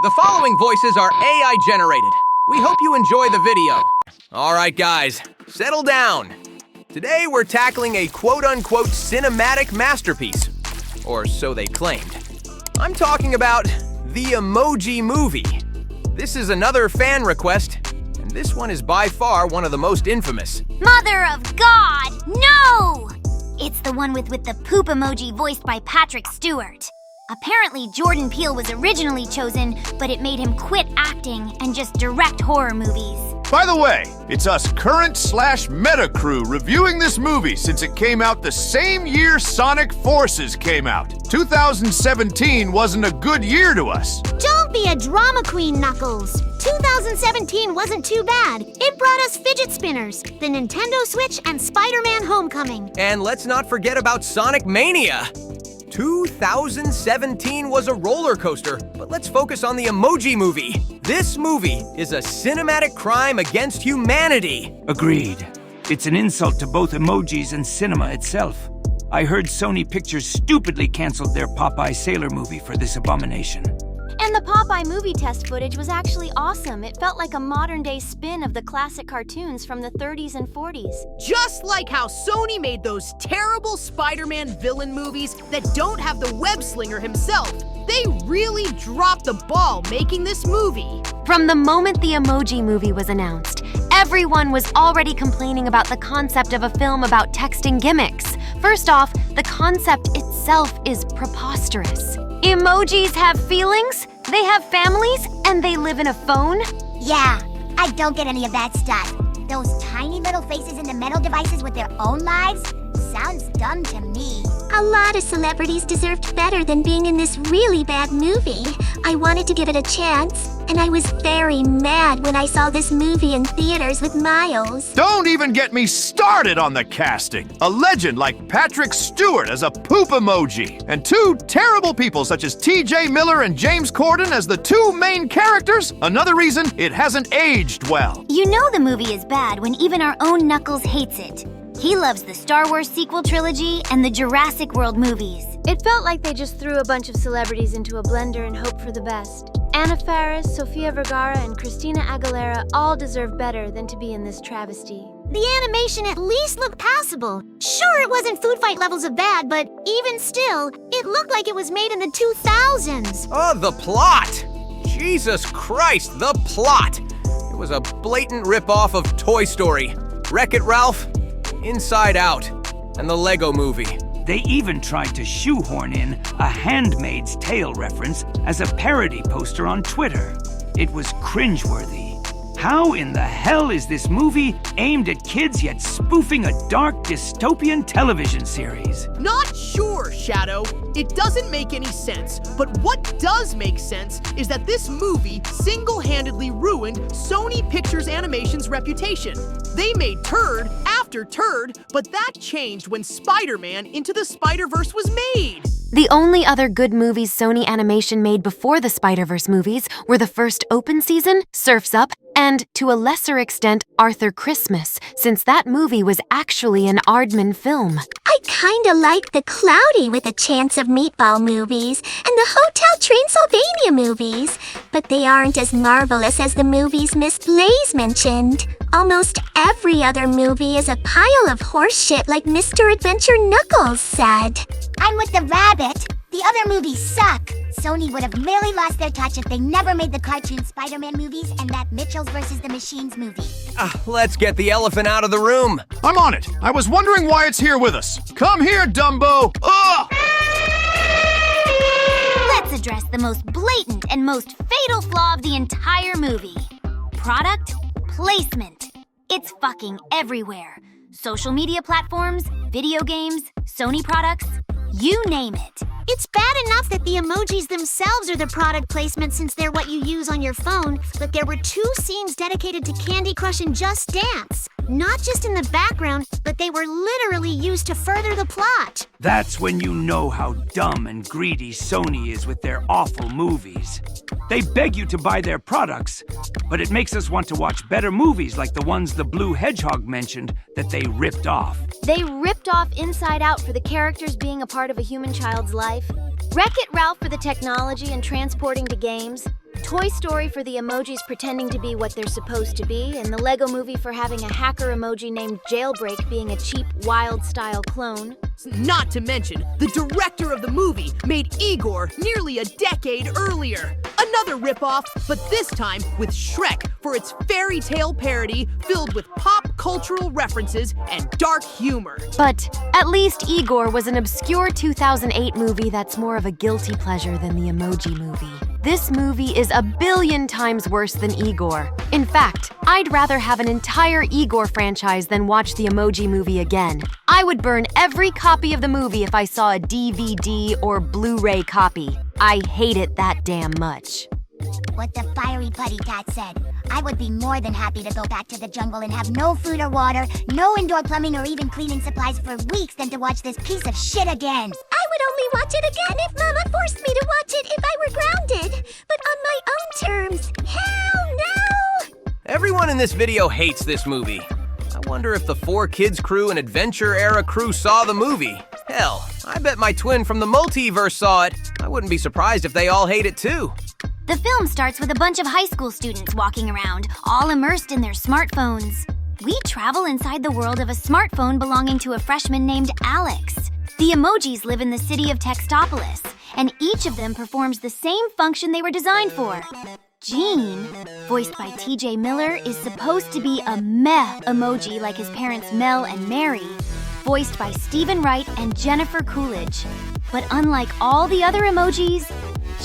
The following voices are AI generated. We hope you enjoy the video. All right, guys, settle down. Today we're tackling a quote-unquote cinematic masterpiece, or so they claimed. I'm talking about the Emoji Movie. This is another fan request, and this one is by far one of the most infamous. Mother of God, no! It's the one with the poop emoji voiced by Patrick Stewart. Apparently, Jordan Peele was originally chosen, but it made him quit acting and just direct horror movies. By the way, it's us current/meta crew reviewing this movie since it came out the same year Sonic Forces came out. 2017 wasn't a good year to us. Don't be a drama queen, Knuckles. 2017 wasn't too bad. It brought us fidget spinners, the Nintendo Switch, and Spider-Man Homecoming. And let's not forget about Sonic Mania. 2017 was a roller coaster, but let's focus on the Emoji Movie. This movie is a cinematic crime against humanity. Agreed. It's an insult to both emojis and cinema itself. I heard Sony Pictures stupidly canceled their Popeye Sailor movie for this abomination. And the Popeye movie test footage was actually awesome. It felt like a modern-day spin of the classic cartoons from the 30s and 40s. Just like how Sony made those terrible Spider-Man villain movies that don't have the web-slinger himself, they really dropped the ball making this movie. From the moment the Emoji Movie was announced, everyone was already complaining about the concept of a film about texting gimmicks. First off, the concept itself is preposterous. Emojis have feelings, they have families, and they live in a phone? Yeah, I don't get any of that stuff. Those tiny little faces in the metal devices with their own lives? Sounds dumb to me. A lot of celebrities deserved better than being in this really bad movie. I wanted to give it a chance, and I was very mad when I saw this movie in theaters with Miles. Don't even get me started on the casting. A legend like Patrick Stewart as a poop emoji, and two terrible people such as T.J. Miller and James Corden as the two main characters. Another reason it hasn't aged well. You know the movie is bad when even our own Knuckles hates it. He loves the Star Wars sequel trilogy and the Jurassic World movies. It felt like they just threw a bunch of celebrities into a blender and hoped for the best. Anna Faris, Sofia Vergara, and Christina Aguilera all deserve better than to be in this travesty. The animation at least looked passable. Sure, it wasn't Food Fight levels of bad, but even still, it looked like it was made in the 2000s. Oh, the plot! Jesus Christ, the plot! It was a blatant rip-off of Toy Story, Wreck-It Ralph, Inside Out, and the Lego Movie. They even tried to shoehorn in a Handmaid's Tale reference as a parody poster on Twitter. It was cringeworthy. How in the hell is this movie aimed at kids yet spoofing a dark dystopian television series? Not sure, Shadow. It doesn't make any sense, but what does make sense is that this movie single-handedly ruined Sony Pictures Animation's reputation. They made turd after turd, but that changed when Spider-Man Into the Spider-Verse was made. The only other good movies Sony Animation made before the Spider-Verse movies were the first Open Season, Surf's Up, and, to a lesser extent, Arthur Christmas, since that movie was actually an Aardman film. I kinda like the Cloudy with a Chance of Meatball movies and the Hotel Transylvania movies, but they aren't as marvelous as the movies Miss Blaze mentioned. Almost every other movie is a pile of horseshit like Mr. Adventure Knuckles said. I'm with the rabbit. The other movies suck. Sony would have really lost their touch if they never made the cartoon Spider-Man movies and that Mitchells vs. the Machines movie. Let's get the elephant out of the room. I'm on it. I was wondering why it's here with us. Come here, Dumbo. Ugh! Let's address the most blatant and most fatal flaw of the entire movie. Product placement. It's fucking everywhere. Social media platforms, video games, Sony products, you name it. It's bad enough that the emojis themselves are the product placement since they're what you use on your phone, but there were 2 scenes dedicated to Candy Crush and Just Dance. Not just in the background, but they were literally used to further the plot. That's when you know how dumb and greedy Sony is with their awful movies. They beg you to buy their products, but it makes us want to watch better movies like the ones the Blue Hedgehog mentioned that they ripped off. They ripped off Inside Out for the characters being a part of a human child's life, Wreck-It Ralph for the technology and transporting to games, Toy Story for the emojis pretending to be what they're supposed to be, and the Lego Movie for having a hacker emoji named Jailbreak being a cheap, wild-style clone. Not to mention, the director of the movie made Igor nearly a decade earlier. Another ripoff, but this time with Shrek for its fairy tale parody filled with pop cultural references and dark humor. But at least Igor was an obscure 2008 movie that's more of a guilty pleasure than the Emoji Movie. This movie is a billion times worse than Igor. In fact, I'd rather have an entire Igor franchise than watch the Emoji Movie again. I would burn every copy of the movie if I saw a DVD or Blu-ray copy. I hate it that damn much. What the fiery putty cat said. I would be more than happy to go back to the jungle and have no food or water, no indoor plumbing or even cleaning supplies for weeks than to watch this piece of shit again. I would only watch it again if Mama forced me to watch it if I were grounded. But on my own terms. Hell no! Everyone in this video hates this movie. I wonder if the 4Kids crew and Adventure Era crew saw the movie. Hell, I bet my twin from the multiverse saw it. I wouldn't be surprised if they all hate it too. The film starts with a bunch of high school students walking around, all immersed in their smartphones. We travel inside the world of a smartphone belonging to a freshman named Alex. The emojis live in the city of Textopolis, and each of them performs the same function they were designed for. Gene, voiced by TJ Miller, is supposed to be a meh emoji like his parents Mel and Mary, voiced by Stephen Wright and Jennifer Coolidge. But unlike all the other emojis,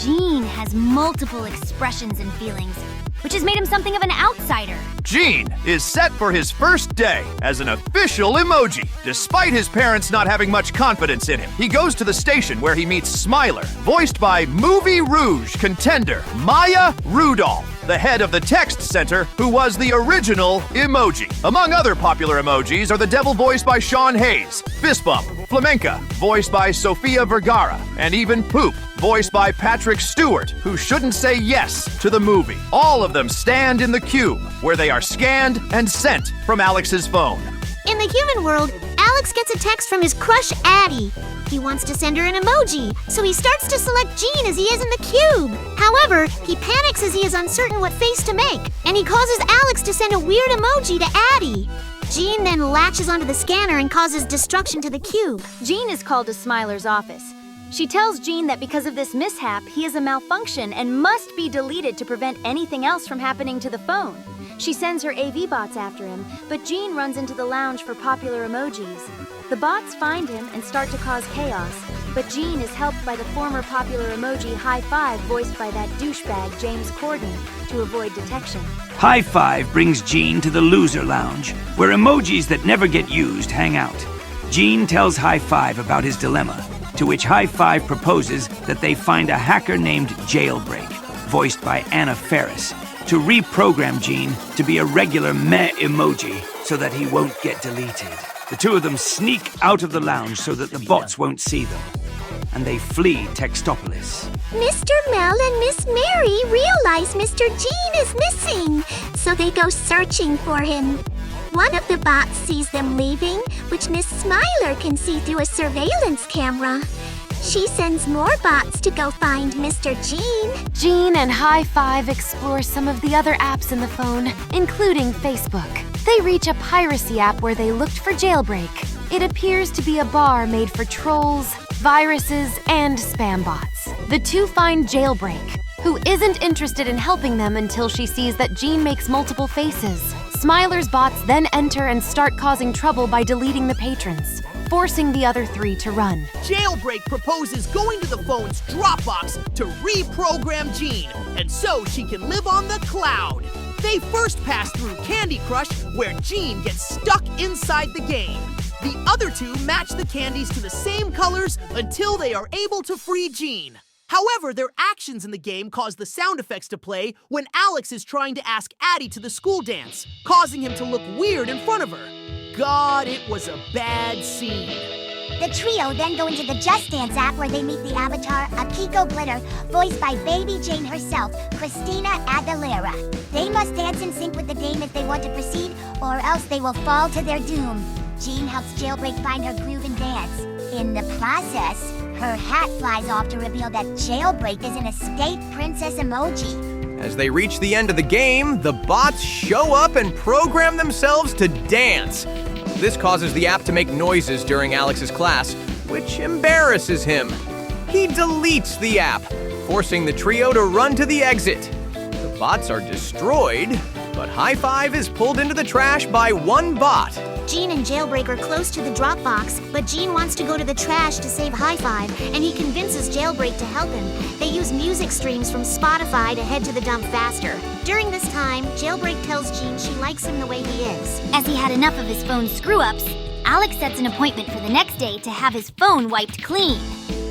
Gene has multiple expressions and feelings, which has made him something of an outsider. Gene is set for his first day as an official emoji. Despite his parents not having much confidence in him, he goes to the station where he meets Smiler, voiced by Movie Rouge contender Maya Rudolph, the head of the text center who was the original emoji. Among other popular emojis are the devil voiced by Sean Hayes, Fist Bump, Flamenca, voiced by Sofia Vergara, and even Poop, voiced by Patrick Stewart, who shouldn't say yes to the movie. All of them stand in the cube, where they are scanned and sent from Alex's phone. In the human world, Alex gets a text from his crush, Addie. He wants to send her an emoji, so he starts to select Gene as he is in the cube. However, he panics as he is uncertain what face to make, and he causes Alex to send a weird emoji to Addie. Gene then latches onto the scanner and causes destruction to the cube. Gene is called to Smiler's office. She tells Gene that because of this mishap, he is a malfunction and must be deleted to prevent anything else from happening to the phone. She sends her AV bots after him, but Gene runs into the lounge for popular emojis. The bots find him and start to cause chaos, but Gene is helped by the former popular emoji High Five voiced by that douchebag James Corden to avoid detection. High Five brings Gene to the Loser Lounge, where emojis that never get used hang out. Gene tells High Five about his dilemma, to which High Five proposes that they find a hacker named Jailbreak, voiced by Anna Faris, to reprogram Gene to be a regular meh emoji so that he won't get deleted. The two of them sneak out of the lounge so that the bots won't see them, and they flee Textopolis. Mr. Mel and Miss Mary realize Mr. Gene is missing, so they go searching for him. One of the bots sees them leaving, which Miss Smiler can see through a surveillance camera. She sends more bots to go find Mr. Gene. Gene and High Five explore some of the other apps in the phone, including Facebook. They reach a piracy app where they looked for Jailbreak. It appears to be a bar made for trolls, viruses, and spam bots. The two find Jailbreak, who isn't interested in helping them until she sees that Gene makes multiple faces. Smiler's bots then enter and start causing trouble by deleting the patrons, forcing the other three to run. Jailbreak proposes going to the phone's Dropbox to reprogram Gene, and so she can live on the cloud. They first pass through Candy Crush, where Gene gets stuck inside the game. The other two match the candies to the same colors until they are able to free Gene. However, their actions in the game cause the sound effects to play when Alex is trying to ask Addie to the school dance, causing him to look weird in front of her. God, it was a bad scene. The trio then go into the Just Dance app where they meet the avatar Akiko Glitter, voiced by Baby Jane herself, Christina Aguilera. They must dance in sync with the game if they want to proceed, or else they will fall to their doom. Gene helps Jailbreak find her groove and dance. In the process, her hat flies off to reveal that Jailbreak is an escaped princess emoji. As they reach the end of the game, the bots show up and program themselves to dance. This causes the app to make noises during Alex's class, which embarrasses him. He deletes the app, forcing the trio to run to the exit. The bots are destroyed, but High Five is pulled into the trash by one bot. Gene and Jailbreak are close to the Dropbox, but Gene wants to go to the trash to save High Five, and he convinces Jailbreak to help him. They use music streams from Spotify to head to the dump faster. During this time, Jailbreak tells Gene she likes him the way he is. As he had enough of his phone's screw-ups, Alex sets an appointment for the next day to have his phone wiped clean.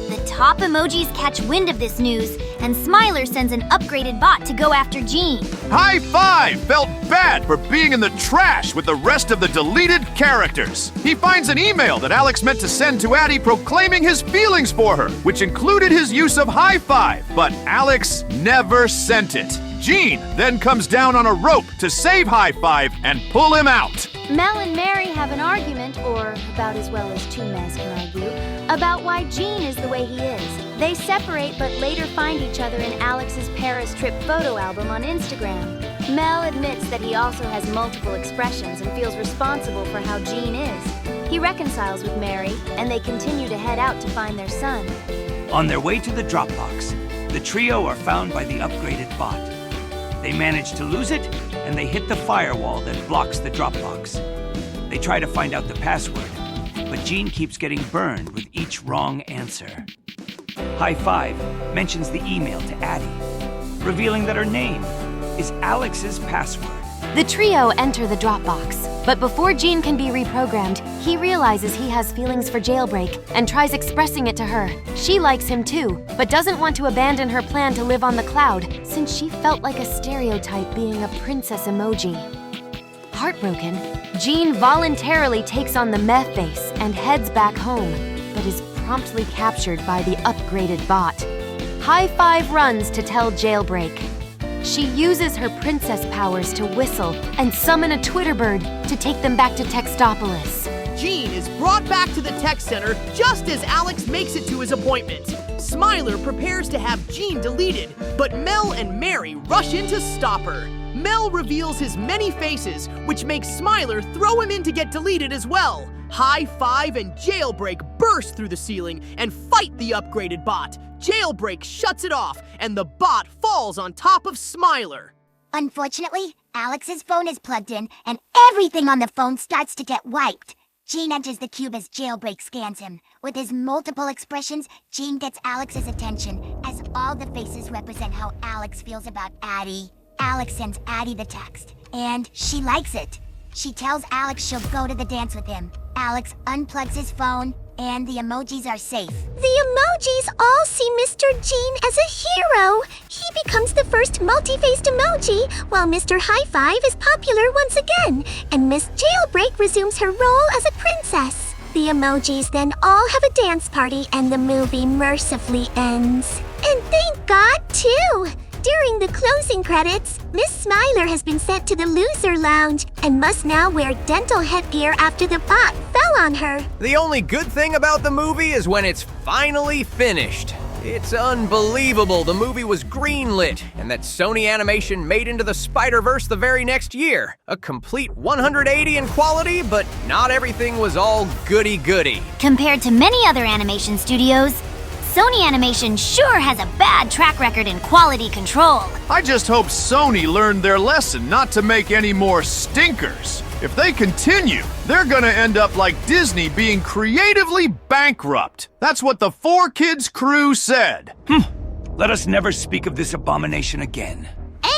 The top emojis catch wind of this news, and Smiler sends an upgraded bot to go after Gene. High Five felt bad for being in the trash with the rest of the deleted characters. He finds an email that Alex meant to send to Addie proclaiming his feelings for her, which included his use of High Five, but Alex never sent it. Gene then comes down on a rope to save High Five and pull him out. Mel and Mary have an argument, or about as well as two men can argue, about why Gene is the way he is. They separate but later find each other in Alex's Paris trip photo album on Instagram. Mel admits that he also has multiple expressions and feels responsible for how Gene is. He reconciles with Mary, and they continue to head out to find their son. On their way to the Dropbox, the trio are found by the upgraded bot. They manage to lose it, and they hit the firewall that blocks the Dropbox. They try to find out the password, but Gene keeps getting burned with each wrong answer. High Five mentions the email to Addie, revealing that her name is Alex's password. The trio enter the Dropbox, but before Gene can be reprogrammed, he realizes he has feelings for Jailbreak and tries expressing it to her. She likes him too, but doesn't want to abandon her plan to live on the cloud, since she felt like a stereotype being a princess emoji. Heartbroken, Gene voluntarily takes on the meth face and heads back home, but is promptly captured by the upgraded bot. High Five runs to tell Jailbreak. She uses her princess powers to whistle and summon a Twitter bird to take them back to Textopolis. Gene is brought back to the tech center just as Alex makes it to his appointment. Smiler prepares to have Gene deleted, but Mel and Mary rush in to stop her. Mel reveals his many faces, which makes Smiler throw him in to get deleted as well. High Five and Jailbreak burst through the ceiling and fight the upgraded bot. Jailbreak shuts it off, and the bot falls on top of Smiler. Unfortunately, Alex's phone is plugged in, and everything on the phone starts to get wiped. Gene enters the cube as Jailbreak scans him. With his multiple expressions, Gene gets Alex's attention, as all the faces represent how Alex feels about Addie. Alex sends Addie the text, and she likes it. She tells Alex she'll go to the dance with him. Alex unplugs his phone, and the emojis are safe. The emojis all see Mr. Gene as a hero. He becomes the first multi-faced emoji, while Mr. High Five is popular once again, and Miss Jailbreak resumes her role as a princess. The emojis then all have a dance party, and the movie mercifully ends. And thank God, too! During the closing credits, Miss Smiler has been sent to the loser lounge and must now wear dental headgear after the bot fell on her. The only good thing about the movie is when it's finally finished. It's unbelievable the movie was greenlit and that Sony Animation made into the Spider-Verse the very next year. A complete 180 in quality, but not everything was all goody-goody. Compared to many other animation studios, Sony Animation sure has a bad track record in quality control. I just hope Sony learned their lesson not to make any more stinkers. If they continue, they're gonna end up like Disney being creatively bankrupt. That's what the 4Kids crew said. Let us never speak of this abomination again.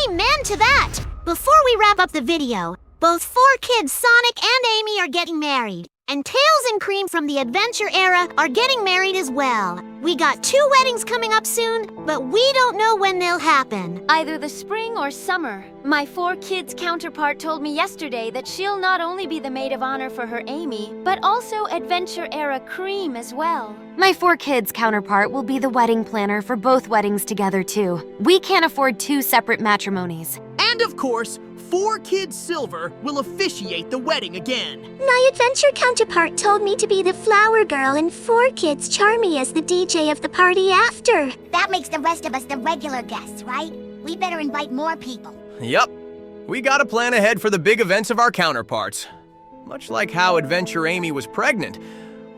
Amen to that! Before we wrap up the video, both 4Kids Sonic and Amy are getting married. And Tails and Cream from the Adventure era are getting married as well. We got 2 weddings coming up soon, but we don't know when they'll happen. Either the spring or summer. My 4Kids counterpart told me yesterday that she'll not only be the maid of honor for her Amy, but also Adventure era Cream as well. My 4Kids counterpart will be the wedding planner for both weddings together too. We can't afford 2 separate matrimonies. And of course, 4Kids Silver will officiate the wedding again. My adventure counterpart told me to be the flower girl and 4Kids Charmy as the DJ of the party after. That makes the rest of us the regular guests, right? We better invite more people. Yup. We gotta plan ahead for the big events of our counterparts. Much like how Adventure Amy was pregnant,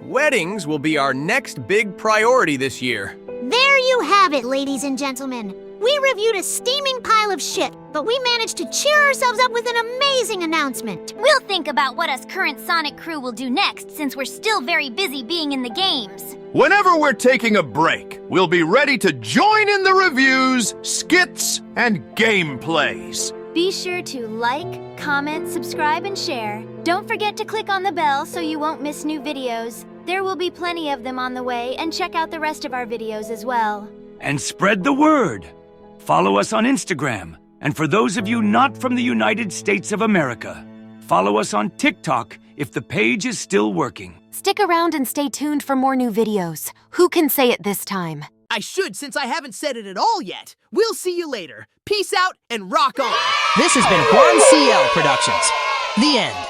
weddings will be our next big priority this year. There you have it, ladies and gentlemen. We reviewed a steaming pile of shit, but we managed to cheer ourselves up with an amazing announcement. We'll think about what us current Sonic crew will do next since we're still very busy being in the games. Whenever we're taking a break, we'll be ready to join in the reviews, skits, and gameplays. Be sure to like, comment, subscribe, and share. Don't forget to click on the bell so you won't miss new videos. There will be plenty of them on the way, and check out the rest of our videos as well. And spread the word. Follow us on Instagram. And for those of you not from the United States of America, follow us on TikTok if the page is still working. Stick around and stay tuned for more new videos. Who can say it this time? I should, since I haven't said it at all yet. We'll see you later. Peace out and rock on. This has been Juan CL Productions. The end.